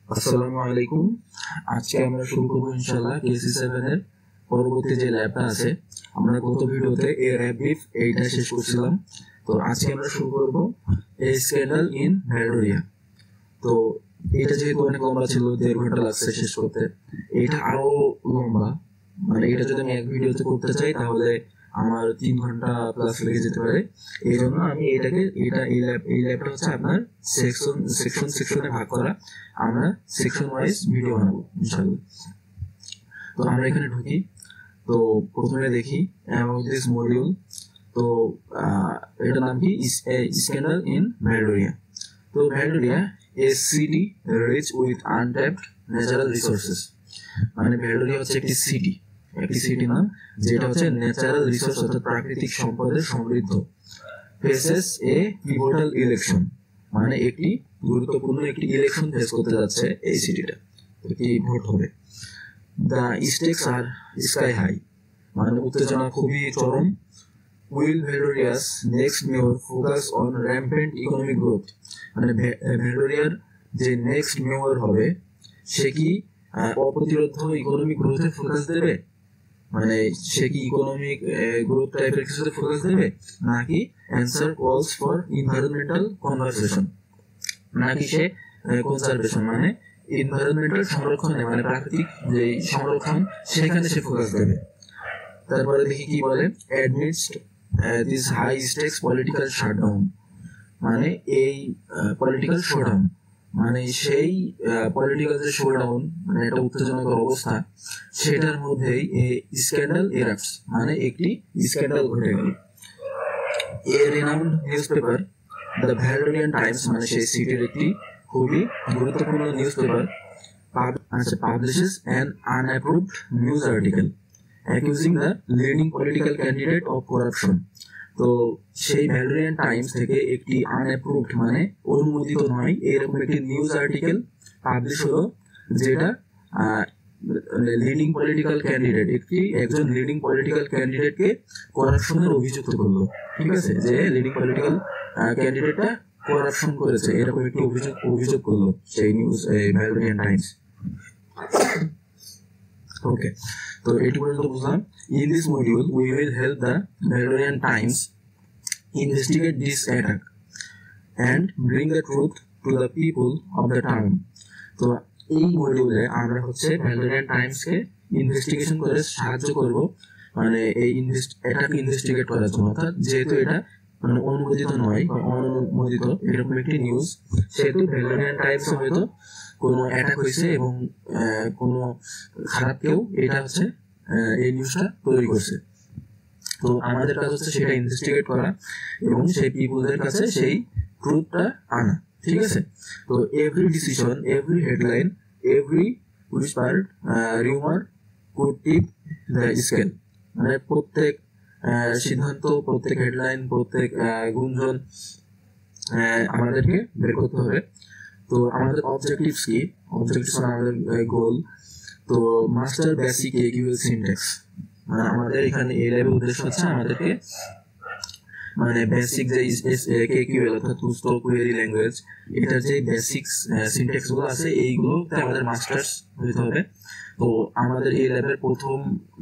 আসসালামু আলাইকুম। আজকে আমরা শুরু করবো ইনশাআল্লাহ কেসি 7 এর পরবর্তী যে ল্যাবটা আছে। আমরা গত ভিডিওতে এর ব্রিফ এইটা শেষ করছিলাম। তো আজকে আমরা শুরু করব এ স্ক্যান্ডাল ইন ভ্যালডোরিয়া। তো এটা যেহেতু অনেক লম্বা ছিল, 1.5 ঘন্টা লাগছে শেষ করতে। এটা আরো লম্বা, মানে এটা যদি আমি এক ভিডিওতে করতে চাই তাহলে আমার 3 ঘন্টা প্লাস লেগে যেতে পারে। এই জন্য আমি এই ল্যাবটা হচ্ছে আপনার সেকশনে ভাগ করা। আমরা সেকশন ওয়াইজ ভিডিও বানাবো ইনশাআল্লাহ। তো আমরা এখানে ঢুকি। তো প্রথমে দেখি অ্যাবাউট দিস মডিউল। তো এটার নাম কি, স্ক্যান্ডাল ইন ভ্যালডোরিয়া। তো Valdoria a city rich with untapped natural resources. মানে ভ্যালডোরিয়া হচ্ছে একটি সিটি নাম, যেটা হচ্ছে ন্যাচারাল রিসোর্স অর্থাৎ প্রাকৃতিক সম্পদের সমৃদ্ধ। ফেসেস এ পিভটাল ইলেকশন, মানে একটি গুরুত্বপূর্ণ একটি ইলেকশন ফেস করতে যাচ্ছে এই সিটিটা, একটি ভোট হবে। The stakes are sky high, মানে উত্তেজনা খুবই চরম। Will Valdoria's next mayor focus on rampant economic growth, মানে ভ্যালডোরিয়ার যে নেক্সট মেয়র হবে সে কি অপ্রতিরোধ ইকোনমিক গ্রোথে ফোকাস দেবে, মানে সে কি ইকোনমিক গ্রোথ টাইপের কিছুতে ফোকাস দেবে, নাকি অ্যান্সার কলস ফর এনভায়রনমেন্টাল কনজারভেশন, নাকি সে কনজারভেশন মানে এনভায়রনমেন্টাল সংরক্ষণে, মানে প্রাকৃতিক যে সংরক্ষণ সেখানে সে ফোকাস দেবে। তারপরে দেখি কি বলে, amidst this high stakes political shutdown, মানে এই পলিটিক্যাল শোডাউন, মানে সেই পলিটিক্যাল যে শোডাউন, মানে একটা উত্তেজনাকর অবস্থা, সেটার মধ্যেই স্ক্যান্ডাল এরাপ্টস, মানে একটি স্ক্যান্ডাল ঘটে গেল। A renowned newspaper the Valdorian Times, মানে সেই সিটির একটি খুবই গুরুত্বপূর্ণ newspaper, publishes an unapproved news article accusing the leading political candidate of corruption. তো সেই ভ্যালডোরিয়ান টাইমস থেকে একটি আনঅ্যাপ্রুভড মানে অনুমোদিত নয় এরকম একটি নিউজ আর্টিকেল পাবলিশ হলো, যেটা লিডিং পলিটিক্যাল ক্যান্ডিডেট একজন লিডিং পলিটিক্যাল ক্যান্ডিডেটকে করাপশনের অভিযুক্ত করলো। ঠিক আছে, যে লিডিং পলিটিক্যাল ক্যান্ডিডেটটা করাপশন করেছে এরকম একটি অভিযোগ করলো সেই নিউজ ভ্যালডোরিয়ান টাইমস। ওকে, তো এটি পর্যন্ত বুঝলাম। In this module we will help the Valdorian Times investigate this attack and bring the truth to the people of the town. তো এই মডিউলে আমরা হচ্ছে ভ্যালডোরিয়ান টাইমসকে ইনভেস্টিগেশন করে সাহায্য করব, মানে এই এটাকে ইনভেস্টিগেট করার জন্য। অর্থাৎ যেহেতু এটা মানে অনুমোদিত নয় বা অনুমোদিত এরকম একটি নিউজ, সেহেতু ভ্যালডোরিয়ান টাইমস হয়তো কোনো অ্যাটাক হয়েছে এবং কোনো খারাপ কেউ এটা হচ্ছে এই নিউজটা তৈরি করছে। তো আমাদের কাজ হচ্ছে সেটা ইনভেস্টিগেট করা এবং সেই পিপলদের কাছে সেই ট্রুথটা আনা। ঠিক আছে, তো every decision, every headline, every Whisper, rumour could tip the scale, মানে প্রত্যেক সিদ্ধান্ত, প্রত্যেক হেডলাইন, প্রত্যেক গুঞ্জন আমাদেরকে বের করতে হবে। তো আমাদের অবজেক্টিভস কি, অবজেক্টিভস আমাদের গোল। তো মাস্টার বেসিক একিউএল সিনট্যাক্স, মানে আমাদের এখানে এই ল্যাবের উদ্দেশ্য হচ্ছে আমাদেরকে মানে বেসিক যে কেকিউএল অর্থাৎ টু স্ট্রোক কোয়েরি ল্যাঙ্গুয়েজ, এটার যে বেসিক সিনট্যাক্স গুলো আছে এইগুলোতে আমাদের মাস্টার্স হতে হবে। তো আমাদের এই ল্যাবের প্রথম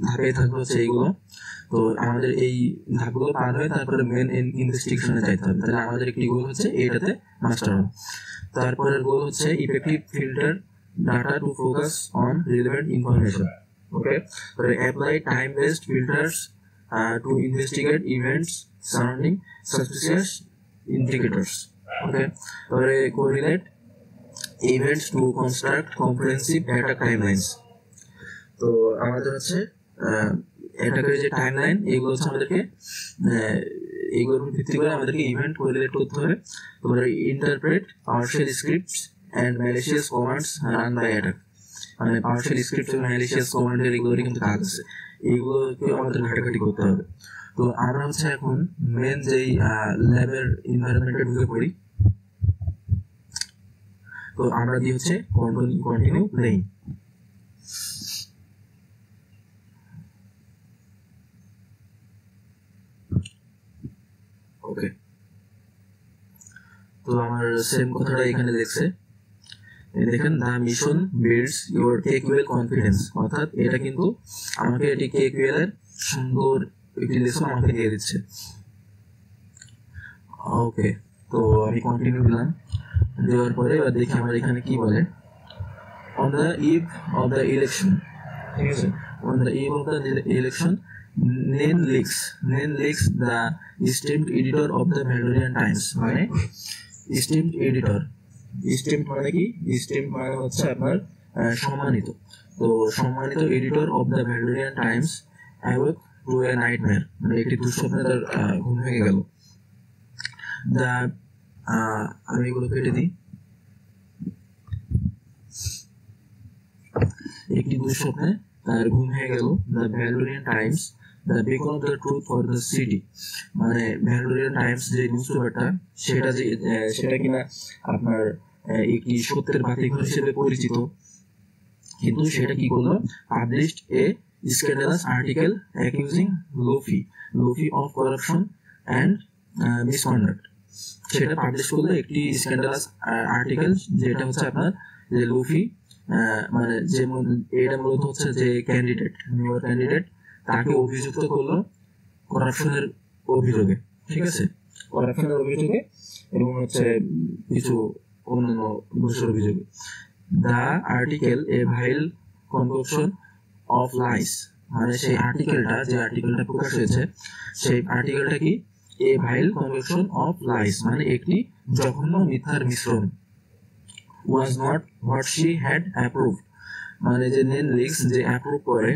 ধাপে থাকবে হচ্ছে এইগুলো। তো আমাদের এই ধাপগুলো পার হয়ে তারপরে মেন ইনভেস্টিগেশনে যাইতে হবে। তাহলে আমাদের একটি গোল হচ্ছে এইটাতে মাস্টার হওয়া। তারপরের গোল হচ্ছে effective filter data to focus on relevant information. Okay, so apply time-based filters to investigate events surrounding suspicious indicators. Okay, so correlate events to construct comprehensive attack timelines. তো আমাদের হচ্ছে অ্যাটাকের যে টাইমলাইন এগুলো হচ্ছে আমাদেরকে এইগুলোর ভিত্তি করে আমাদেরকে ইভেন্ট কোরিলেট করতে হবে। তোমরা interpret PowerShell scripts and malicious commands run by attack, মানে পাওয়ারশেল স্ক্রিপ্ট এবং ম্যালিশিয়াস কমান্ডের এগুলোরই কিন্তু কাজ আছে, এইগুলোকে আমাদের ঘাটাঘাটি করতে হবে। তো আমরা হচ্ছে এখন মেন যেই ল্যাবের এনভায়রনমেন্টে ঢুকে পড়ি। তো আমরা দিয়ে হচ্ছে কন্টিনিউ প্লেইং। ওকে, তো আমার সেম কথাটা এখানে দেখছে। দেখেন the mission builds your KQL confidence, অর্থাৎ এটা কিন্তু আমাকে এটি কেকিউএল এর সুন্দর একটি লেসন আমাকে দিয়ে দিচ্ছে। ওকে, তো আমি কন্টিনিউ দিলাম, দেওয়ার পরে এবার দেখি আমার এখানে কি বলে। On the eve of the election, ঠিক আছে, on the eve of the election Nen Leaks, the esteemed editor of the Valdoria Times, মানে esteemed editor, esteemed মানে কি, esteemed মানে হচ্ছে আপনার সম্মানিত, তো সম্মানিত editor of the Valdoria Times awoke to a nightmare, মানে একটি দুঃস্বপ্নে তার ঘুম ভেঙে গেল। আমি এগুলো কেটে দিই। একটি দুঃস্বপ্নে তার ঘুম ভেঙে গেল। The Valdorian Times, the beacon of the truth for the city, মানে ভ্যালডোরিয়ান টাইমস যে নিউজ পেপারটা, সেটা কিনা আপনার একটি সত্যের বাতিঘর হিসেবে পরিচিত, কিন্তু সেটা কি করলো, published a scandalous article accusing Lofi of corruption and misconduct. সেটা পাবলিশ করলো একটি স্ক্যান্ডালাস আর্টিকেল, যেটা হচ্ছে আপনার যে লোফি, মানে যেমন এটা মূলত হচ্ছে যে ক্যান্ডিডেট, মেয়র ক্যান্ডিডেট, তাকে অভিযুক্ত করলো করাপশনের অভিযোগে, ঠিক আছে, করাপশনের অভিযোগে এবং হচ্ছে কিছু অন্যান্য দোষের অভিযোগে। The article a vile concoction of lies, মানে সেই আর্টিকেলটা, যে আর্টিকেলটা প্রকাশ হয়েছে, সেই আর্টিকেলটা কি, এ ভাইল কনকশন অফ লাইস, মানে একটি জঘন্য মিথ্যার মিশ্রণ। was not what she had approved, মানে যে নেন লিক্স যে অ্যাপ্রুভ করে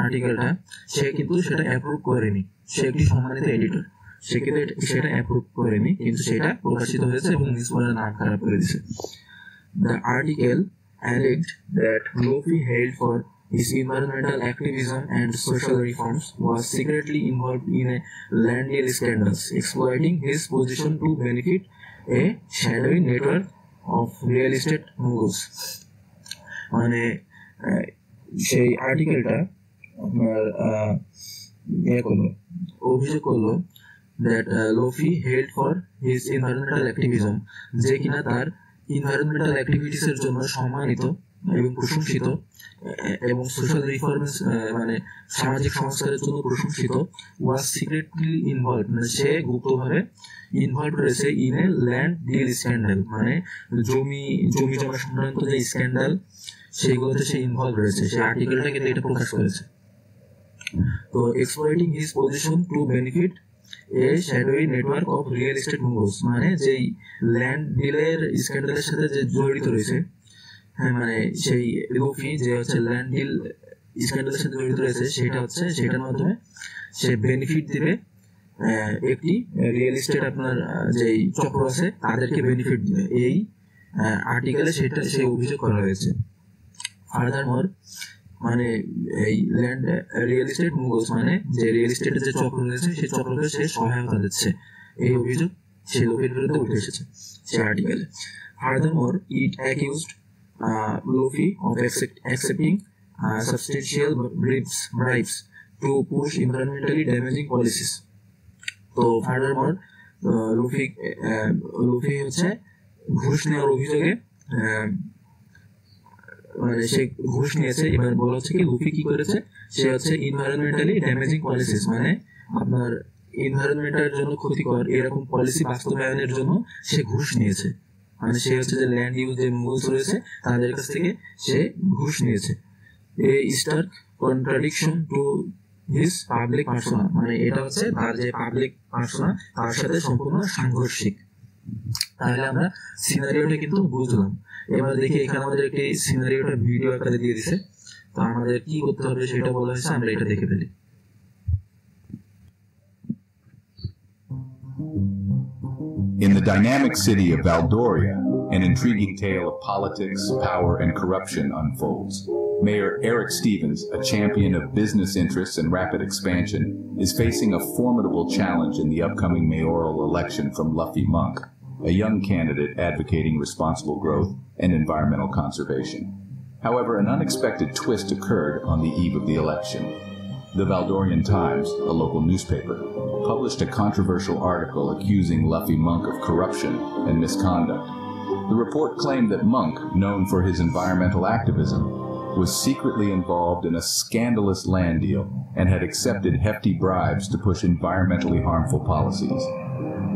আর্টিকেলটা, সে কিন্তু সেটা অ্যাপ্রুভ করেনি, সে একটি সম্মানিত এডিটর, সে কিন্তু সেটা অ্যাপ্রুভ করেনি, কিন্তু সেটা প্রকাশিত হয়েছে এবং নিউজপেপারের নাম খারাপ করে দিয়েছে। The article alleged that Lofi hailed for his environmental activism and social reforms, was secretly involved in a land deal scandals, exploiting his position to benefit a shadowy network of real estate moguls, মানে সেই আর্টিকেলটা আপনার অভিযোগ করলো that Lofi hailed for his environmental activism, যে কিনা তার environmental activities এর জন্য সম্মানিত এবং প্রশংসিত, এবং সোশ্যাল রিফর্মস মানে সামাজিক সংস্কারের জন্য প্রশংসিত, was secretly involved, মানে সে গুপ্তভাবে ইনভলভ রয়েছে in a land deal scandal, মানে জমি জমা সংক্রান্ত যে স্ক্যান্ডাল, সেইগুলোতে সে ইনভলভ রয়েছে, সেই আর্টিকেলটা কিন্তু এটা প্রকাশ করেছে। তো exploiting his position to benefit a shadowy network of real estate moves, মানে যেই ল্যান্ড ডিলের স্ক্যান্ডালের সাথে যে জড়িত রয়েছে, হ্যাঁ, মানে সেই লোফি যে হচ্ছে ল্যান্ড ডিল স্ক্যান্ডালের সাথে জড়িত রয়েছে, সেটা হচ্ছে সেটার মাধ্যমে সে বেনিফিট দিবে একটি রিয়েল এস্টেট আপনার যেই চক্র আছে তাদেরকে বেনিফিট দিবে, এই আর্টিকেলে সেটা সেই অভিযোগ করা হয়েছে। ফার্দারমোর, মানে এই ল্যান্ড রিয়েল এস্টেট মুগলস, মানে যে রিয়েল এস্টেটের যে চক্র রয়েছে সেই চক্রকে সে সহায়তা দিচ্ছে, এই অভিযোগ সেই লোফির বিরুদ্ধে উঠে এসেছে সেই আর্টিকেলে। Furthermore, it accused Lofi of accepting substantial bribes to push environmentally damaging policies. তো ফার্দারমোর লুফি হচ্ছে ঘুষ নেওয়ার অভিযোগে, মানে সে ঘুষ নিয়েছে। এবার বলা হচ্ছে কি লুফি কি করেছে, সে হচ্ছে এনভায়রনমেন্টালি ড্যামেজিং পলিসিস, মানে আপনার এনভায়রনমেন্টের জন্য ক্ষতিকর এরকম পলিসি বাস্তবায়নের জন্য সে ঘুষ নিয়েছে, মানে সে হচ্ছে যে ল্যান্ড ইউজ যে মুগলস রয়েছে তাদের কাছ থেকে সে ঘুষ নিয়েছে। এই stark contradiction to his public persona, মানে এটা হচ্ছে তার যে পাবলিক পার্সোনা তার সাথে সম্পূর্ণ সাংঘর্ষিক। তাহলে আমরা সিনারিওটা কিন্তু বুঝলাম। এবার দেখি এখানে আমাদের একটি সিনারিওটা ভিডিও আকারে দিয়ে দিছে, তো আমাদের কি করতে হবে সেটা বলা হয়েছে, আমরা এটা দেখে ফেলি। In the dynamic city of Valdoria, an intriguing tale of politics, power, and corruption unfolds. Mayor Eric Stevens, a champion of business interests and rapid expansion, is facing a formidable challenge in the upcoming mayoral election from Luffy Monk, a young candidate advocating responsible growth and environmental conservation. However, an unexpected twist occurred on the eve of the election. The Valdorian Times, a local newspaper, published a controversial article accusing Luffy Monk of corruption and misconduct. The report claimed that Monk, known for his environmental activism, was secretly involved in a scandalous land deal and had accepted hefty bribes to push environmentally harmful policies.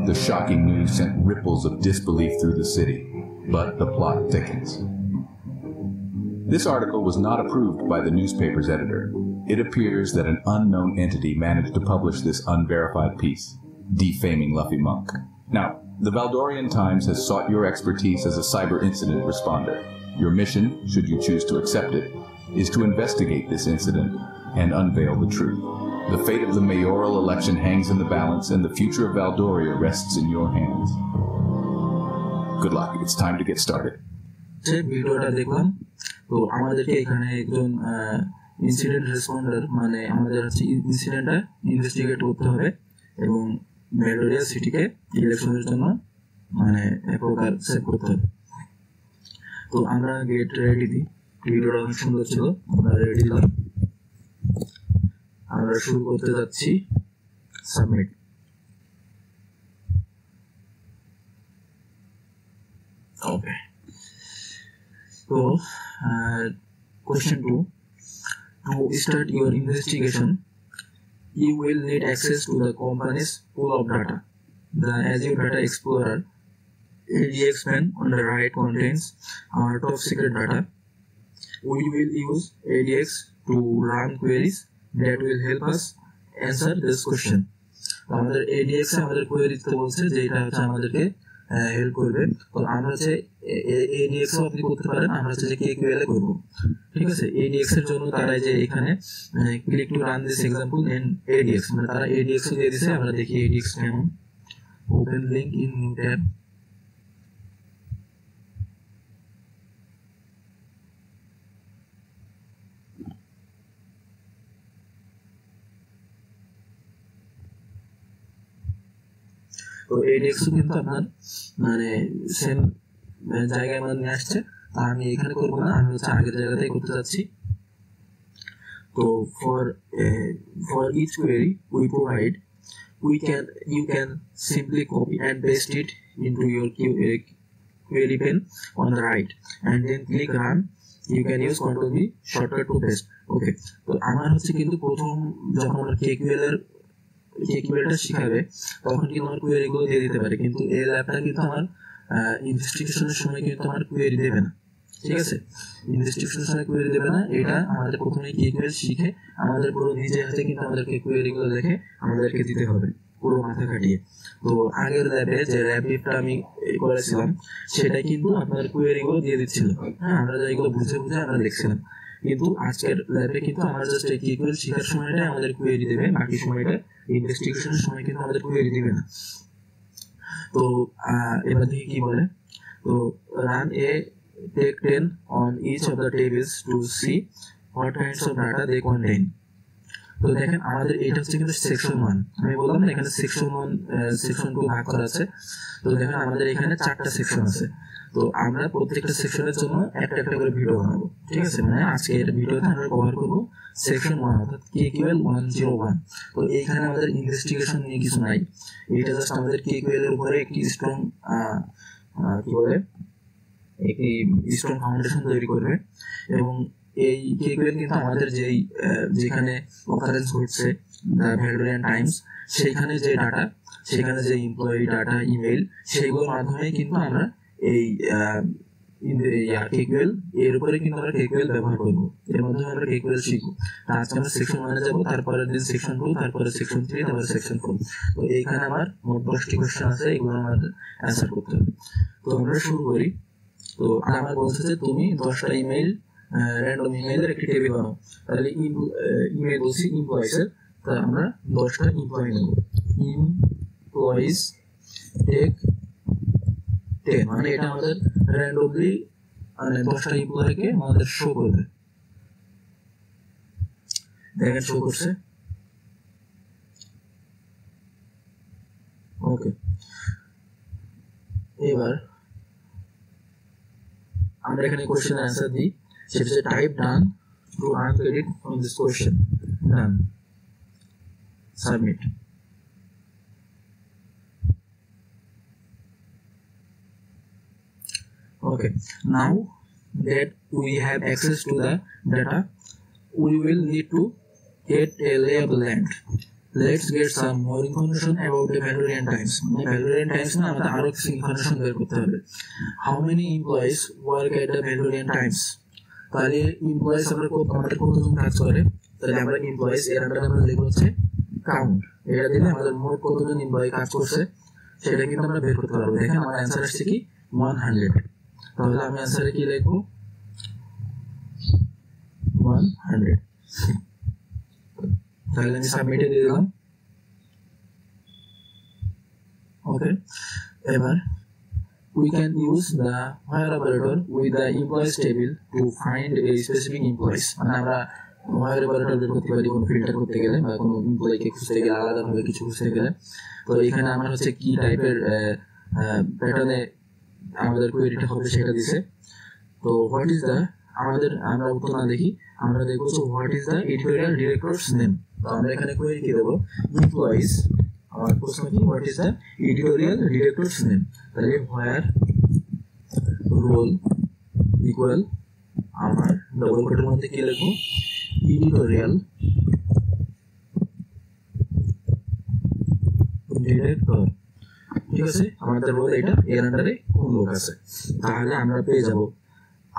The shocking news sent ripples of disbelief through the city, but the plot thickens. This article was not approved by the newspaper's editor. It appears that an unknown entity managed to publish this unverified piece, defaming Luffy Monk. Now, the Valdorian Times has sought your expertise as a cyber incident responder. Your mission, should you choose to accept it, is to investigate this incident and unveil the truth. The fate of the mayoral election hangs in the balance, and the future of Valdoria rests in your hands. Good luck. It's time to get started. ভিডিওটা দেখলাম তো আমাদেরকে এখানে একজন incident responder মানে আমাদের হচ্ছে ইনসিডেন্টটা investigate করতে হবে এবং ভ্যালডোরিয়া সিটিকে ইলেকশনের জন্য মানে এক প্রকার সেভ করতে হবে। তো আমরা গেট রেডি দিই, ভিডিওটা অনেক সুন্দর ছিল, আমরা রেডি দিলাম, আমরা শুরু করতে যাচ্ছি। সাবমিট। ওকে, তো question 2, to start your investigation you will need access to the company's pool of data. The Azure Data Explorer ADX pane on the right contains our top secret data. We will use ADX to run queries that will help us answer this question. আমাদের ADX এ আমাদের query দিতে বলছে যে এটা হচ্ছে আমাদেরকে help করবে। তো আমরা হচ্ছে ADX ও আপনি করতে পারেন, আমরা হচ্ছে যে KQL এ করব, ঠিক আছে। ADX এর জন্য তারা যে এখানে click to run this example in ADX মানে তারা ADX ও দিয়ে দিয়েছে। আমরা দেখি ADX কেমন। Open link in new tab. তো ADX কিন্তু আপনার মানে সেম জায়গায় মানে নিয়ে আসছে। তা আমি এখানে করবো না, আমি হচ্ছে আগের জায়গাতেই করতে যাচ্ছি। তো for each query we provide, you can simply copy and paste it into your query pane on the right and then click run. You can use Ctrl V shortcut to paste. ওকে, তো আমার হচ্ছে কিন্তু প্রথম যখন আমরা KQLটা শিখাবে তখন কিন্তু আমার কোয়েরি গুলো দিয়ে দিতে পারে, কিন্তু এই ল্যাবটা কিন্তু আমার ইনভেস্টিগেশনের সময় কিন্তু আমার কোয়েরি দেবে না, ঠিক আছে। ইনভেস্টিগেশনের সময় কোয়েরি দেবে না, এটা আমাদের প্রথমে KQL শিখে আমাদের পুরো নিজে হাতে কিন্তু আমাদেরকে কোয়েরি গুলো দেখে আমাদেরকে দিতে হবে পুরো মাথা খাটিয়ে। তো আগের ল্যাবে যে র্যাপিডটা আমি করেছিলাম সেটা কিন্তু আপনার কোয়েরি গুলো দিয়ে দিচ্ছিল, হ্যাঁ, আমরা যেগুলো বুঝে আমরা লিখছিলাম। কিন্তু আজকের ল্যাবে কিন্তু আমরা জাস্ট এই KQL শেখার সময়টা আমাদের কোয়েরি দেবে, বাকি সময়টা ইনভেস্টিগেশনের সময় কিন্তু আমাদের কোয়েরি দিবে না। তো এবার দেখি কি বলে। তো run A take 10 on each of the tables to see what kinds of data they contain. তো দেখেন আমাদের এটা হচ্ছে কিন্তু সেকশন 1, আমি বললাম না এখানে সেকশন 1 সেকশন 2 ভাগ করা আছে। তো দেখেন আমাদের এখানে 4টা সেকশন আছে। তো আমরা প্রত্যেকটা সেকশনের জন্য একটা একটা করে ভিডিও বানাবো, ঠিক আছে। মানে আজকের ভিডিওতে আমরা কভার করব সেকশন 1 অর্থাৎ KQL 101। তো এইখানে আমাদের ইনভেস্টিগেশন নিয়ে কিছু নাই, এটা জাস্ট আমাদের KQL এর উপরে একটি স্ট্রং কি বলে একটি স্ট্রং ফাউন্ডেশন তৈরি করবে। এবং এই KQL কিন্তু আমাদের যেখানে অকারেন্স ঘটছে ভ্যালডোরিয়ান টাইমস, সেইখানে যে ডাটা, সেখানে যে এমপ্লয়ি ডাটা, ইমেল, সেইগুলোর মাধ্যমে কিন্তু আমরা এই KQL এর উপরে কিন্তু আমরা KQL ব্যবহার করব, এর মাধ্যমে আমরা KQL শিখবো। আজকে আমরা সেকশন 1 এ যাব, তারপরের দিন সেকশন 2, তারপরে সেকশন 3, তারপরে সেকশন 4। তো এইখানে আমার মোট 10টি কোশ্চেন আছে, এগুলো আমাদের অ্যান্সার করতে হবে। তো আমরা শুরু করি। তো আমার বলছে যে তুমি 10টা ইমেল র্যান্ডম ইমেইলের একটি টেবিল বানাও। তাহলে ইমেল বলছি এমপ্লয়িজের, তাহলে আমরা 10টা এমপ্লয়ি নেব। এমপ্লয়িজ টেক 10 মানে এটা আমাদের র্যান্ডমলি মানে 10টা এমপ্লয়িকে আমাদের শো করবে। দেখেন শো করছে। ওকে, এবার আমরা এখানে কোশ্চেন অ্যান্সার দিই। সেটা হচ্ছে type done to earn credit from this question. Done, submit. Okay, now that we have access to the data, we will need to get a lay of the land. Let's get some more information about the Valorant times. Valorant times na আমাদের আরো কিছু information বের করতে হবে. How many employees work at the Valorant times? তাহলে employees আমাদের কতজন কাজ করে, তাহলে আমরা এমপ্লয়িজ এর আন্ডারে আমরা লিখব হচ্ছে কাউন্ট। এটা দিলে আমাদের মোট কতজন এমপ্লয়ি কাজ করছে সেটা কিন্তু আমরা বের করতে পারবো। দেখেন আমার অ্যান্সার আসছে কি 100। তাহলে আমি অ্যান্সারে কি লিখবো 100। তাহলে আমি সাবমিটে দিয়ে দিলাম। ওকে, এবার we can use the where operator with the employees table to find a specific employees. মানে আমরা where operator বের করতে পারি কোনো ফিল্টার করতে গেলে বা কোনো এমপ্লয়িকে খুঁজতে গেলে, আলাদাভাবে কিছু খুঁজতে গেলে। তো এখানে আমরা হচ্ছে কি টাইপের প্যাটার্নে আমাদের কোয়েরিটা হবে সেটা দিছে। তো হোয়াট ইজ দ্য আমরা উত্তর না দেখি, আমরা দেখবো what is the editorial directors name. তো আমরা এখানে কোয়েরি কি দেবো এমপ্লয়িজ, আমার প্রশ্ন কি what is the editorial directors name. তাহলে হোয়ার রোল ইকুয়াল আমার ডবল কোটের মধ্যে কি লিখবো এডিটোরিয়াল ডিরেক্টর। ঠিক আছে, আমাদের রোল এটা, এর আন্ডারে কোন লোক আছে। তাহলে আমরা পেয়ে যাব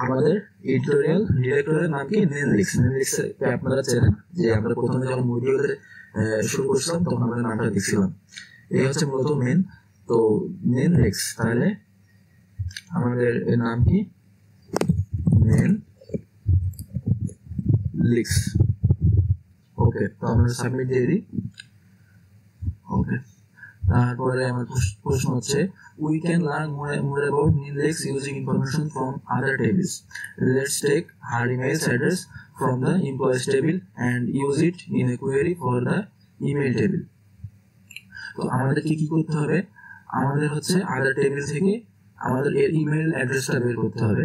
আমাদের এডিটোরিয়াল ডিরেক্টরের নাম কি নেনলিক্স। নেনলিক্স আপনারা চেনেন যে আমরা প্রথমে যখন মডিউলের শুরু করছিলাম তখন আমরা নামটা দেখছিলাম। এই হচ্ছে মূলত মেন। তো নেনলিক্স, তাহলে আমাদের এর নাম কি নেনলিক্স। ওকে, তো আমরা সাবমিট দিয়ে দিই। ওকে, তারপরে আমার প্রশ্ন হচ্ছে we can learn more about Ninlex using information from other tables. Let's take her email address from the employees table and use it in a query for the email table. তো আমাদের কি করতে হবে, আমাদের হচ্ছে আদার টেবিল থেকে আমাদের এর ইমেল অ্যাড্রেসটা বের করতে হবে।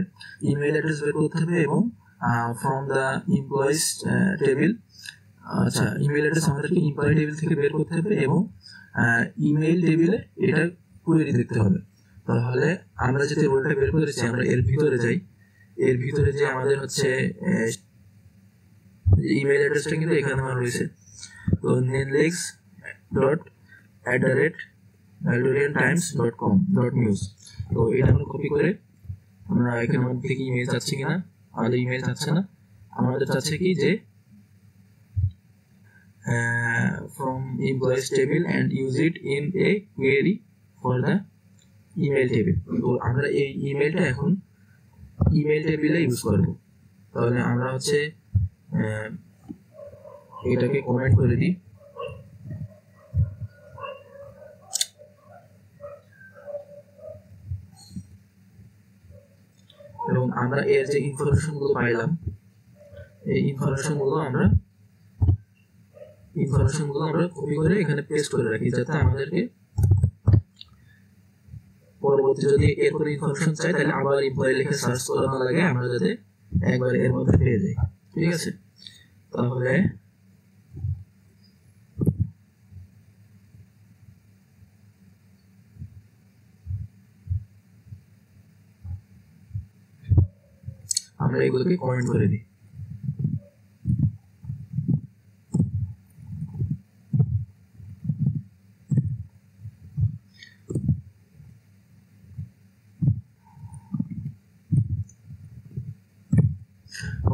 ইমেল অ্যাড্রেস বের করতে হবে এবং ফ্রম দ্য এমপ্লয়িজ টেবিল, আচ্ছা ইমেল অ্যাড্রেস আমাদেরকে এমপ্লয়ি টেবিল থেকে বের করতে হবে এবং ইমেইল টেবিলে এটা কোয়েরি দেখতে হবে। তাহলে আমরা যদি রোলটা বের করেছি আমরা এর ভিতরে যাই, এর ভিতরে যে আমাদের হচ্ছে ইমেইল অ্যাড্রেসটা কিন্তু এখানে আমার রয়েছে। তো nenlex.valoriantimes.com.news। তো এটা আমরা কপি করে আমরা এখানে আমাদের থেকে ইমেইল চাচ্ছি কিনা, আমাদের ইমেইল চাচ্ছে না, আমাদের চাচ্ছে কি যে from employees table and use it in a query for the email table। তো আমরা এই ইমেলটা এখন ইমেল টেবিলে ইউজ করব। তাহলে আমরা হচ্ছে এটাকে কমেন্ট করে দিই এবং আমরা এর যে ইনফরমেশনগুলো পাইলাম এই ইনফরমেশনগুলো আমরা কপি করে এখানে পেস্ট করে রাখি, যাতে আমাদেরকে পরবর্তী যদি এর কোনো ইনফরমেশন চাই তাহলে আবার এমপ্লয়ি লিখে সার্চ করা না লাগে, আমরা যাতে একবার এর মধ্যে পেয়ে যাই। ঠিক আছে, তাহলে আমরা এগুলোকে কমেন্ট করে দিই।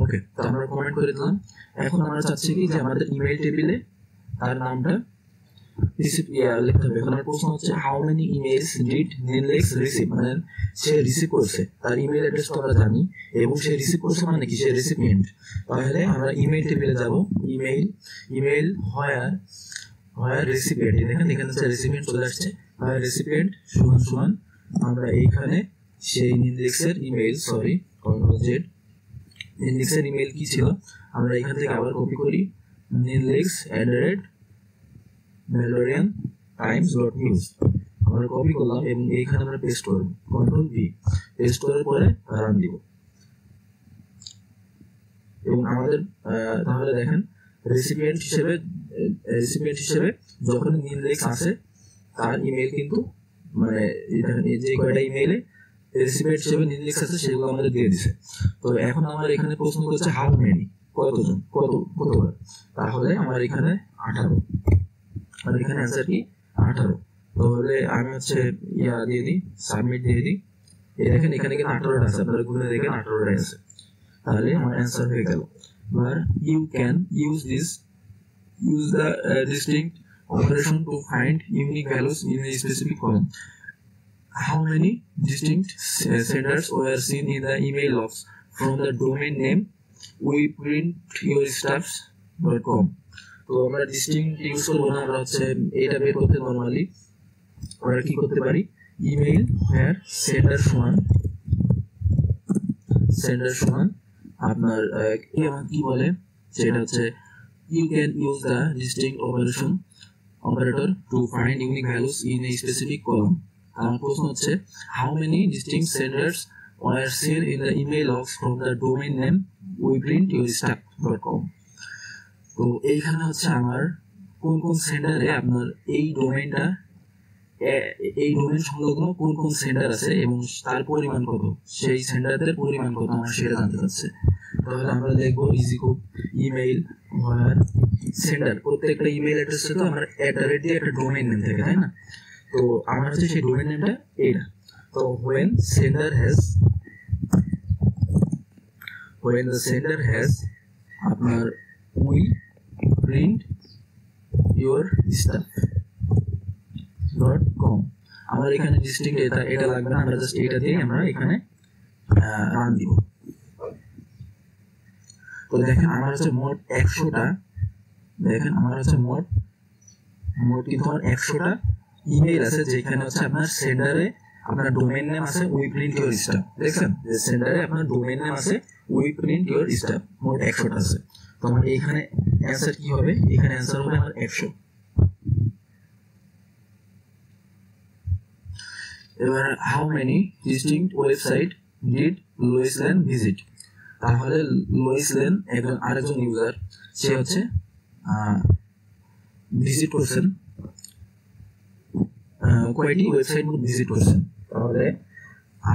ওকে, তো আমরা কমেন্ট করে দিলাম। এখন আমরা চাচ্ছি কি যে আমাদের ইমেইল টেবিলে তার নামটা লিখতে হবে। এখন প্রশ্ন হচ্ছে how many emails did Nenlex receive, মানে সে রিসিভ করছে, তার ইমেইল অ্যাড্রেস তো আমরা জানি এবং সে রিসিভ করছে মানে কি সে রিসিপিয়েন্ট। তাহলে আমরা ইমেইল টেবিলে যাব, ইমেইল হোয়ার রিসিপিয়েন্ট, দেখেন এখানে হচ্ছে রিসিপিয়েন্ট চলে আসছে, হোয়ার রিসিপিয়েন্ট সমান আমরা এইখানে সেই নেনলেক্সের ইমেইল, সরি কন্ট্রোল জেড, নেনলেক্সের ইমেইল কি ছিল আমরা এখান থেকে আবার কপি করি nenlex@valoriantimes.news আমরা কপি করলাম এবং এইখানে আমরা পেস্ট করব, কন্ট্রোল ভি, পেস্ট করার পরে রান দিব এবং আমাদের তাহলে দেখেন রেসিপিয়েন্ট হিসেবে যখন নেনলেক্স আসে তার ইমেইল কিন্তু মানে যে কয়টা ইমেইলে রেসিপিয়েন্ট হিসেবে লিঙ্কস আছে সেগুলো আমাদের দিয়ে দিছে। তো এখন আমার এখানে প্রশ্ন হচ্ছে হাউ মেনি, কতজন, কতবার, তাহলে আমার এখানে 18, আর এখানে অ্যান্সার কি 18। তাহলে আমি হচ্ছে দিয়ে দিই, সাবমিট দিয়ে দিই। দেখেন এখানে কিন্তু 18টা আছে, আপনারা গুনে দেখেন 18টা আছে, তাহলে আমার অ্যান্সার হয়ে গেল। এবার you can use the distinct operation to find unique values in a specific column. How many distinct senders were seen in the email logs from the domain name weprintyourstuffs.com? তো আমরা ডিস্টিংক্ট ইউজ করবো না, আমরা হচ্ছে এটা বের করতে normally আমরা কি করতে পারি, ইমেইল where sender সমান আপনার কি বলে সেটা হচ্ছে you can use the distinct operator to find unique values in a specific column. আমার প্রশ্ন হচ্ছে how many distinct senders were seen in the email logs from the domain name weprintyourstuff.com. তো এইখানে হচ্ছে আমার কোন কোন সেন্ডারে আপনার এই ডোমেন সংলগ্ন কোন কোন সেন্ডার আছে এবং তার পরিমাণ কত, সেই সেন্ডারদের পরিমাণ কত আমার সেটা জানতে চাচ্ছে। তাহলে আমরা দেখবো ইজিকো ইমেইল ওয়ার সেন্ডার, প্রত্যেকটা ইমেইল অ্যাড্রেসে তো আমার @ দিয়ে একটা ডোমেইন নেম থাকে, তাই না? তো আমার হচ্ছে সেই ডোমেইন নেমটা এইটা। তো when the sender has আপনার we print your stuff.com, আমার এখানে ডিস্ট্রিক্ট এটা লাগবে না, আমরা জাস্ট এটা দিয়ে আমরা এখানে রান দিব। তো দেখেন আমার হচ্ছে মোট 100টা, দেখেন আমার হচ্ছে মোট কিন্তু আমার 100টা ইমেইল আছে, যেখানে হচ্ছে আপনার সেন্ডারে আপনার ডোমেইন নেম আছে weprintyourstuff, দেখছেন যে সেন্ডারে আপনার ডোমেইন নেম আছে weprintyourstuff, মোট 100টা আছে। তো আমার এইখানে অ্যান্সার কি হবে, এখানে অ্যান্সার হবে আমার 100। এবার how many distinct website did Lois Lane visit, তাহলে লোয়েস লেন আরেকজন ইউজার, সে হচ্ছে ভিজিট করছেন কয়টি ওয়েবসাইট ভিজিট করছেন। তাহলে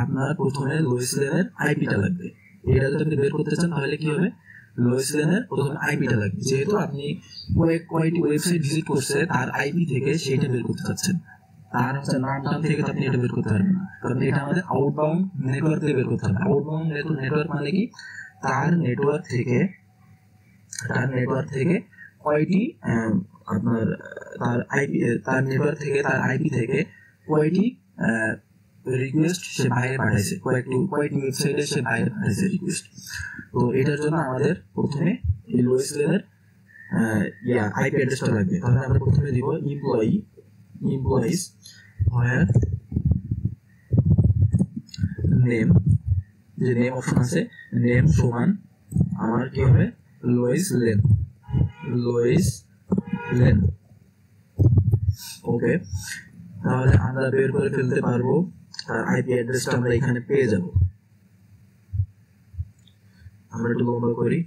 আপনার প্রথমে লোয়েস লেনের আইপিটা লাগবে, এটা যদি আপনি বের করতে চান তাহলে কি হবে, লোয়েস লেনের প্রথমে আইপিটা লাগবে, যেহেতু আপনি কয়টি ওয়েবসাইট ভিজিট করছে তার আইপি থেকে সেইটা বের করতে চাচ্ছেন, তার হচ্ছে নাম থেকে আপনি এটা বের করতে পারবেন না, কারণ এটা আমাদের আউটবাউন্ড নেটওয়ার্ক থেকে বের করতে হবে। আউটবাউন্ড নেটওয়ার্ক মানে কি, তার নেটওয়ার্ক থেকে কয়টি আপনার তার নেটওয়ার্ক থেকে তার আইপি থেকে কয়টি রিকোয়েস্ট সে বাইরে পাঠাইছে, কয়টি ওয়েবসাইটে সে বাইরে পাঠাইছে রিকোয়েস্ট। তো এটার জন্য আমাদের প্রথমে এই লোয়েস লেনের আইপি অ্যাড্রেসটা লাগবে। তাহলে আমরা প্রথমে দিব employees where name, যে নেম অপশন আছে, নেম সমান আমার কি হবে লোয়েস লেন। ওকে, তাহলে আমরা বের করে ফেলতে পারবো তার আইপি অ্যাড্রেসটা আমরা এখানে পেয়ে যাব। আমরা একটু লম্বা করি,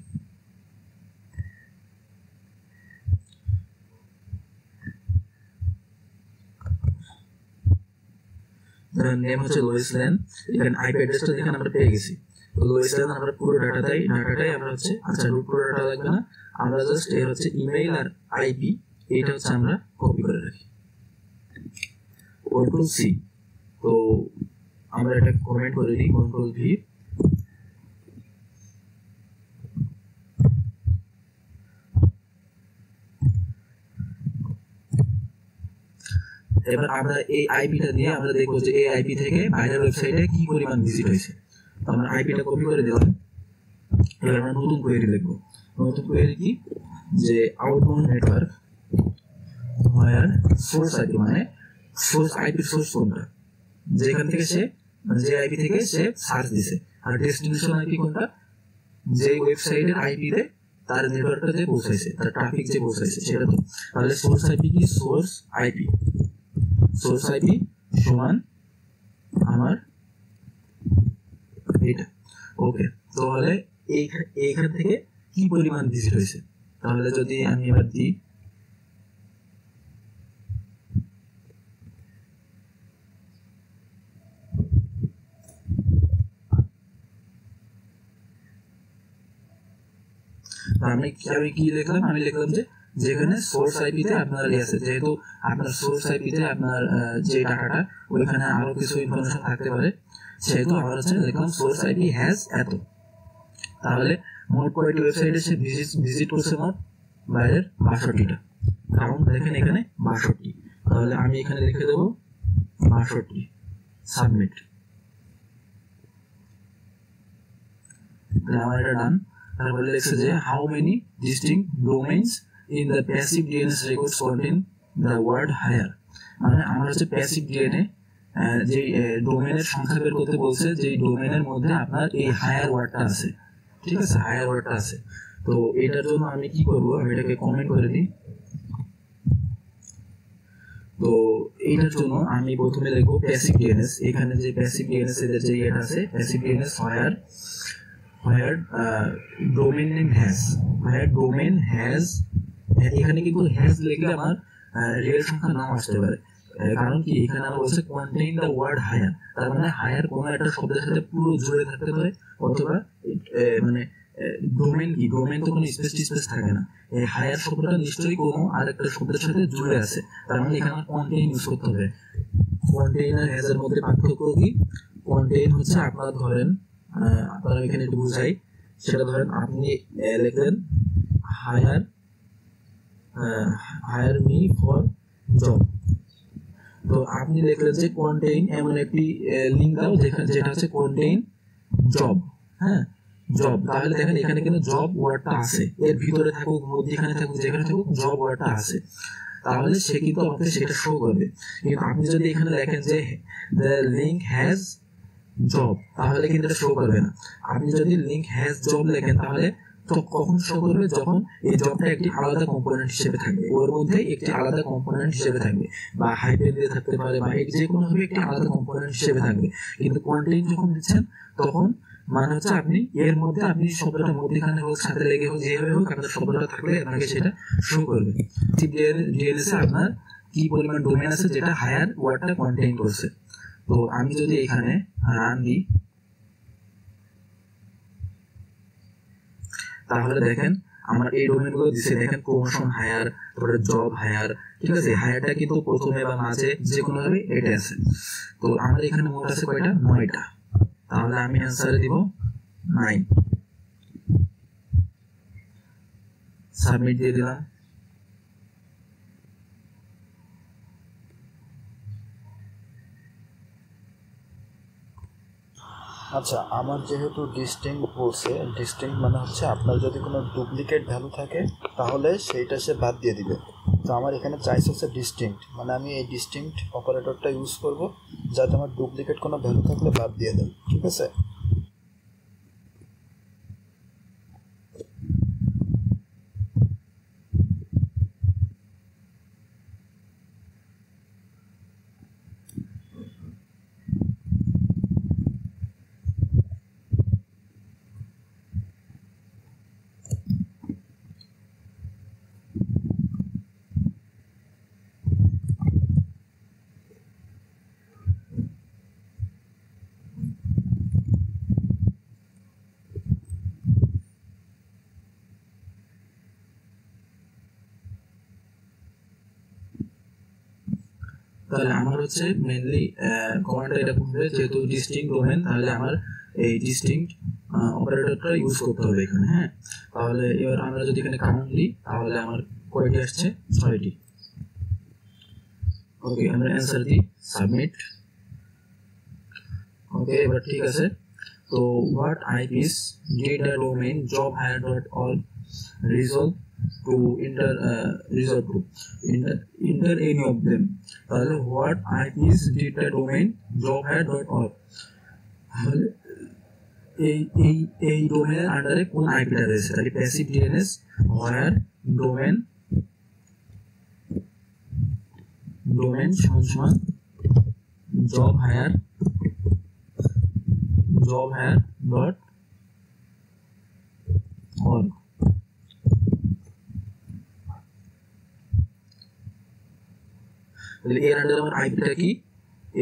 নেম হচ্ছে লোয়েস লেন, এখানে আইপি অ্যাড্রেসটা এখানে আমরা পেয়ে গেছি। তো লোয়েস লেন আমরা পুরো ডাটাটাই আমরা হচ্ছে পুরো ডাটা লাগবে না, আমরা জাস্ট এর হচ্ছে ইমেইল আর আইপি এটা হচ্ছে আমরা কপি করে রাখি, কন্ট্রোল সি। তো আমরা এটা কমেন্ট করে দিই, কন্ট্রোল ভি। এবার আমরা এই আইপিটা দিয়ে আমরা দেখবো যে এই আইপি থেকে বাইরের ওয়েবসাইটে কি পরিমাণ ভিজিট হয়েছে। আমরা আইপিটা কপি করে দিলাম, এবার আমরা নতুন কোয়েরি লিখবো। নতুন কোয়েরি কি, যে আউটবাউন্ড নেটওয়ার্ক হোয়ার সোর্স আইপি, মানে সোর্স আইপির সোর্স কোনটা, যেখান থেকে সে যে আইপি থেকে সে সার্চ দিছে, আর ডেস্টিনেশন আইপি কোনটা, যে ওয়েবসাইটের আইপিতে তার নেটওয়ার্কটা যে পৌঁছাইছে, তার ট্রাফিক যে পৌঁছাইছে সেটা। তো তাহলে সোর্স আইপি কি, সোর্স আইপি সমান আমার এটা। ওকে, তাহলে এইখান থেকে কি পরিমাণ ভিজিট হয়েছে, তাহলে যদি আমি এবার দিই আমি কি লিখলাম, আমি লিখলাম যে যেখানে সোর্স আইপিতে আপনার আছে, যেহেতু আপনার সোর্স আইপিতে আপনার যে ডাটাটা ওইখানে আরো কিছু ইনফরমেশন থাকতে পারে, সেহেতু আমার হচ্ছে লিখলাম সোর্স আইপি হ্যাজ এত। তাহলে মোট কয়টি ওয়েবসাইটে সে ভিজিট করছে, মোট বাইরের 62টা, কারণ দেখেন এখানে 62। তাহলে আমি এখানে লিখে দেবো 62, সাবমিট। আমার এটা ডান। তারপরে লিখছে যে how many distinct domains in the passive DNS records contain the word hire. মানে আমার হচ্ছে প্যাসিভ ডিএনএ যে ডোমেইনের সংখ্যা বের করতে বলছে, যে ডোমেইনের মধ্যে আপনার এই হায়ার ওয়ার্ডটা আছে, ঠিক আছে, হায়ার ওয়ার্ডটা আছে। তো এটার জন্য আমি কি করব, আমি এটাকে কমেন্ট করে দিই। তো এইটার জন্য আমি প্রথমে লিখবো প্যাসিভ ডিএনএস। এখানে যে প্যাসিভ ডিএনএস এর যে এটা আছে, passive DNS where domain name has, where domain has, এখানে কিন্তু has লিখলে আমার রিয়েল সংখ্যা নাও আসতে পারে, কারণ কি এখানে আমরা বলছে contain the word higher, তার মানে হায়ার কোনো একটা শব্দের সাথে পুরো জুড়ে থাকতে পারে, অথবা মানে ডোমেইন কি, ডোমেইন তো কোনো স্পেস থাকে না, এই হায়ার শব্দটা নিশ্চয়ই কোনো আরেকটা শব্দের সাথে জুড়ে আছে, তার মানে এখানে কন্টেইন ইউজ করতে হবে। কন্টেইন আর হ্যাজ এর মধ্যে পার্থক্য কি? কন্টেইন হচ্ছে আপনারা ধরেন, আপনারা এখানে একটু বুঝাই, সেটা ধরেন আপনি লিখলেন হায়ার মি ফর জব, তো আপনি লিখলেন যে কন্টেইন এমন একটি লিঙ্ক দাও যেটা হচ্ছে কন্টেইন জব, হ্যাঁ জব। তাহলে দেখেন এখানে কিন্তু জব ওয়ার্ডটা আছে, এর ভিতরে থাকুক মধ্যখানে থাকুক যেখানে থাকুক জব ওয়ার্ডটা আছে, তাহলে সে কিন্তু আপনাকে সেটা শো করবে। কিন্তু আপনি যদি এখানে লেখেন যে দ্য লিঙ্ক হ্যাজ জব, তাহলে কিন্তু এটা শো করবে না। আপনি যদি লিঙ্ক হ্যাজ জব লেখেন তাহলে তো কখন শো করবে, যখন এই জবটা একটি আলাদা কম্পোনেন্ট হিসেবে থাকবে, ওর মধ্যে একটি আলাদা কম্পোনেন্ট হিসেবে থাকবে, বা হাইপেন দিয়ে থাকতে পারে, বা যে কোনো ভাবে একটি আলাদা কম্পোনেন্ট হিসেবে থাকবে। কিন্তু কন্টেইন যখন দিচ্ছেন তখন মানে হচ্ছে আপনি এর মধ্যে আপনি শব্দটা মধ্যখানে হোক সাথে লেগে হোক যেভাবে হোক আপনার শব্দটা থাকলে আপনাকে সেটা শো করবে। ডিএনএস এ আপনার কি পরিমাণ ডোমেইন আছে যেটা হায়ার ওয়ার্ডটা কন্টেইন করছে। তো আমি যদি এখানে রান দিই, তাহলে দেখেন আমার এই ডোমেইনগুলো দিছে, দেখেন প্রমোশন হায়ার, তারপরে জব হায়ার, ঠিক আছে, হায়ারটা কিন্তু প্রথমে বা মাঝে যে কোনো ভাবে এটা আছে। তো আমার এখানে মোট আছে কয়টা, 9টা। তাহলে আমি অ্যানসারে দিব 9, সাবমিট দিয়ে দিলাম। আচ্ছা, আমার যেহেতু ডিস্টিংক্ট বলছে, ডিস্টিংক্ট মানে হচ্ছে আপনার যদি কোনো ডুপ্লিকেট ভ্যালু থাকে তাহলে সেইটা সে বাদ দিয়ে দিবে। তো আমার এখানে চাইছে হচ্ছে ডিস্টিংক্ট, মানে আমি এই ডিস্টিংক্ট অপারেটরটা ইউজ করব যাতে আমার ডুপ্লিকেট কোনো ভ্যালু থাকলে বাদ দিয়ে দেয়, ঠিক আছে। তাহলে আমার হচ্ছে মেইনলি কমান্ডটা এরকম হবে, যেহেতু ডিস্টিংক্ট ডোমেইন তাহলে আমার এই ডিস্টিংক্ট অপারেটরটা ইউজ করতে হবে এখানে, হ্যাঁ। তাহলে এবার আমরা যদি এখানে কাউন্ট দিই তাহলে আমার কয়টি আসছে, 6টি। ওকে, আমরা অ্যানসার দিই, সাবমিট। ওকে, এবার ঠিক আছে। তো what IPs did the domain jobhire.org resolve to enter any of them? তাহলে what IPs did the domain jobhire.org, তাহলে এই ডোমেইনের আন্ডারে কোন আইপিটা রয়েছে, তাহলে প্যাসিভ ডিএনএস where domain সমান jobhire.org। তাহলে এর আন্ডারে আমার আইপিটা কি,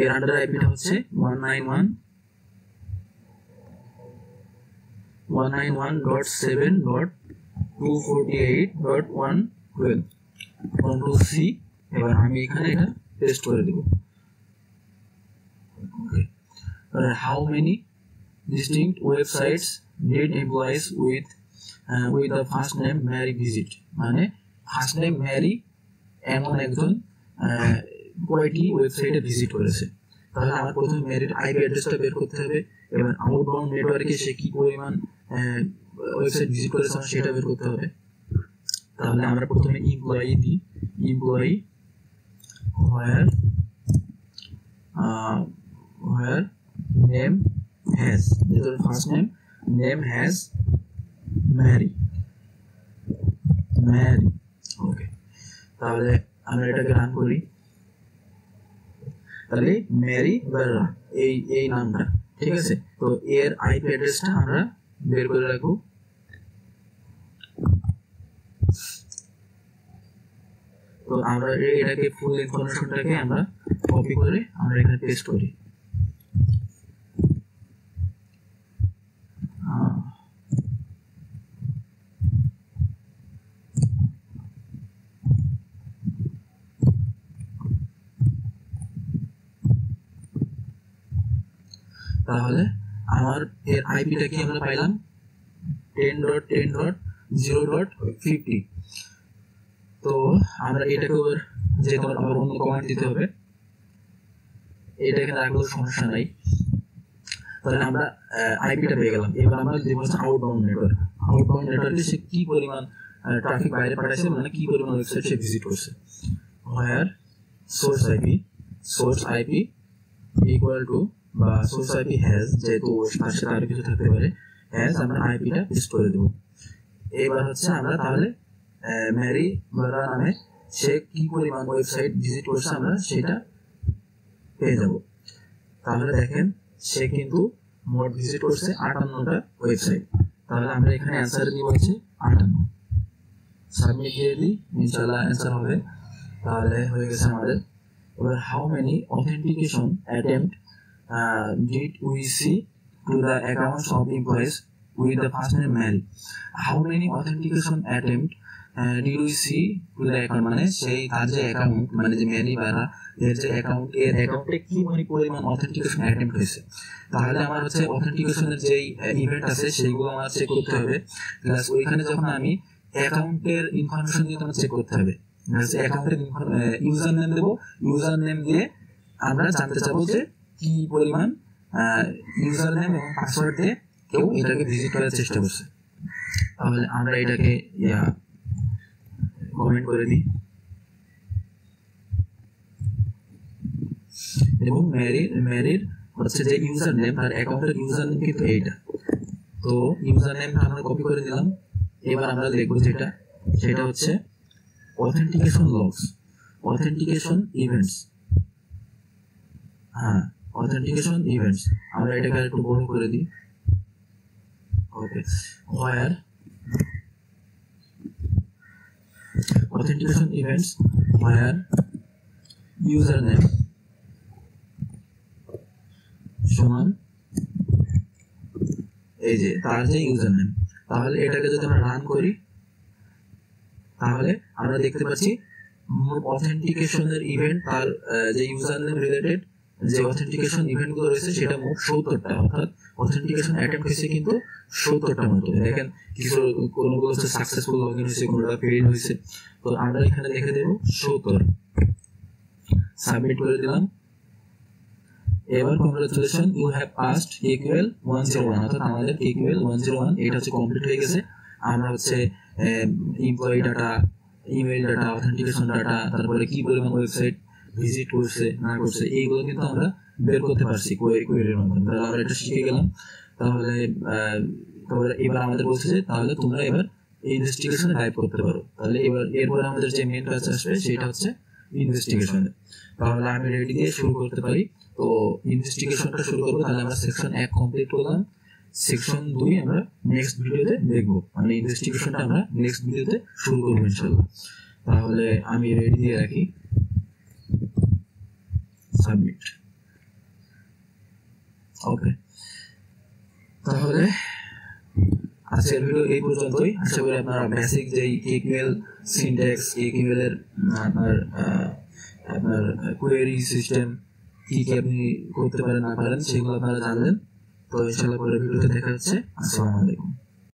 এর আন্ডারে আইপিটা হচ্ছে 191.7.1 248.112 কন্ট্রোল সি। এবার আমি এখানে এটা পেস্ট করে দেব। ওকে, how many distinct websites did employees with the first name Mary visit? মানে ফার্স্ট নেম ম্যারি এমন একজন কয়টি ওয়েবসাইটে ভিজিট করেছে। তাহলে আমার প্রথমে ম্যারির আইপি অ্যাড্রেসটা বের করতে হবে, এবং আউটবাউন্ড নেটওয়ার্কে সে কি পরিমাণ ওয়েবসাইট ভিজিট করেছে সেটা বের করতে হবে। তাহলে আমরা প্রথমে এমপ্লয়ি দিই, এমপ্লয়ি where name has, যেটার ফার্স্ট নেম has Mary। ওকে, তাহলে আমরা এটাকে রান করি। তাহলে ম্যারি বাররা এই নামটা, ঠিক আছে। তো এর আইপি অ্যাড্রেসটা আমরা বের করে রাখবো। তো আমরা এটাকে ফুল ইনফরমেশনটাকে আমরা কপি করে আমরা এখানে পেস্ট করি। তাহলে আমার এর আইপিটা কি আমরা পাইলাম 10.10.0.50। তো আমরা এটাকে যেহেতু আবার অন্য কমান্ড দিতে হবে, এটা এখানে রাখলেও সমস্যা নাই। তাহলে আমরা আইপিটা পেয়ে গেলাম। এবার আমরা দেব হচ্ছে আউটবাউন্ড নেটওয়ার্ক। আউটবাউন্ড নেটওয়ার্কে সে কি পরিমাণ ট্রাফিক বাইরে পাঠাইছে, মানে কি পরিমাণ ওয়েবসাইট সে ভিজিট করছে। হোয়ার সোর্স আইপি ইকুয়াল টু বা সোর্স আইপি হ্যাজ, যেহেতু তার সাথে আরো কিছু থাকতে পারে, হ্যাজ আমরা আইপিটা পেস্ট করে দেব। এবার হচ্ছে আমরা তাহলে ম্যারি বারা নামে সে কি পরিমাণ ওয়েবসাইট ভিজিট করছে আমরা সেটা পেয়ে যাব। তাহলে দেখেন সে কিন্তু মোট ভিজিট করছে 58টা ওয়েবসাইট। তাহলে আমরা এখানে অ্যান্সার দিব হচ্ছে 58। সাবমিট দিয়ে দিই, ইনশাআল্লাহ অ্যান্সার হবে। তাহলে হয়ে গেছে আমাদের। এবার how many authentication attempt did we see to the accounts of employees with the first name Mary? How many authentication attempt did we see to the account, মানে সেই তার যে অ্যাকাউন্ট, মানে যে ম্যারি বারা এর যে অ্যাকাউন্ট, এর অ্যাকাউন্টে কি পরিমাণ অথেন্টিকেশন অ্যাটেম্প্ট হয়েছে। তাহলে আমার হচ্ছে অথেন্টিকেশনের যে ইভেন্ট আছে সেইগুলো আমার চেক করতে হবে। প্লাস ওইখানে যখন আমি অ্যাকাউন্টের ইনফরমেশন দিয়ে তোমার চেক করতে হবে। অ্যাকাউন্টের ইউজার নেম দেবো, ইউজার নেম দিয়ে আমরা জানতে চাবো যে কি পরিমাণ ইউজার নেম এবং পাসওয়ার্ড দিয়ে কেউ এটাকে ভিজিট করার চেষ্টা করছে। তাহলে আমরা এটাকে কমেন্ট করে দিই। এবং ম্যারির হচ্ছে যে ইউজার নেম, তার অ্যাকাউন্টের ইউজার নেম কিন্তু এইটা। তো ইউজার নেমটা আমরা কপি করে দিলাম। এবার আমরা দেখবো যেটা, সেটা হচ্ছে অথেন্টিকেশন লগস, অথেন্টিকেশন ইভেন্টস। হ্যাঁ, অথেন্টিকেশন ইভেন্টস আমরা এটাকে একটু বড় করে দিই। ওকে, হোয়ার authentication events where username সমান এই যে তার যে ইউজারনেম। তাহলে এটাকে যদি আমরা রান করি তাহলে আমরা দেখতে পাচ্ছি অথেন্টিকেশনের ইভেন্ট, তার যে ইউজারনেম রিলেটেড যে অথেন্টিকেশন ইভেন্টগুলো রয়েছে সেটা মোট 70টা, অর্থাৎ অথেন্টিকেশন অ্যাটেম্প্ট হয়েছে কিন্তু 70টা মতো। দেখেন কিছু কোনগুলো হচ্ছে সাকসেসফুল লগইন হয়েছে, কোনটা ফেইল হয়েছে। তো আমরা এখানে লিখে দেব 70, সাবমিট করে দিলাম। এবার congratulation, you have passed KQL 101, অর্থাৎ আমাদের KQL 101 এটা হচ্ছে কমপ্লিট হয়ে গেছে। আমরা হচ্ছে employee data, email data, authentication data, তারপরে কি পরিমাণ ওয়েবসাইট ভিজিট করছে না করছে এইগুলো কিন্তু আমরা বের করতে পারছি কোয়েরির মাধ্যমে। তাহলে আমরা এটা শিখে গেলাম। তাহলে এবার আমাদের বলছে যে তাহলে তোমরা এবার ইনভেস্টিগেশনে ডাইভ করতে পারো। তাহলে এরপরে আমাদের যে মেইন কাজ আসবে সেটা হচ্ছে ইনভেস্টিগেশনে। তাহলে আমি রেডি দিয়ে শুরু করতে পারি। তো ইনভেস্টিগেশনটা শুরু করবো। তাহলে আমরা সেকশন 1 কমপ্লিট করলাম, সেকশন 2 আমরা নেক্সট ভিডিওতে দেখবো, মানে ইনভেস্টিগেশনটা আমরা নেক্সট ভিডিওতে শুরু করবো ইনশাআল্লাহ। তাহলে আমি রেডি দিয়ে রাখি, সাবমিট। ওকে, তাহলে আজকের ভিডিও এই পর্যন্তই। আশা করি আপনারা বেসিক যে কেকিউএল সিনট্যাক্স, কেকিউএল এর আপনার কোয়েরি সিস্টেম কি কি আপনি করতে পারেন না পারেন সেগুলো আপনারা জানলেন। তো ইনশাআল্লাহ পরের ভিডিওতে দেখা হচ্ছে। আসসালামু আলাইকুম।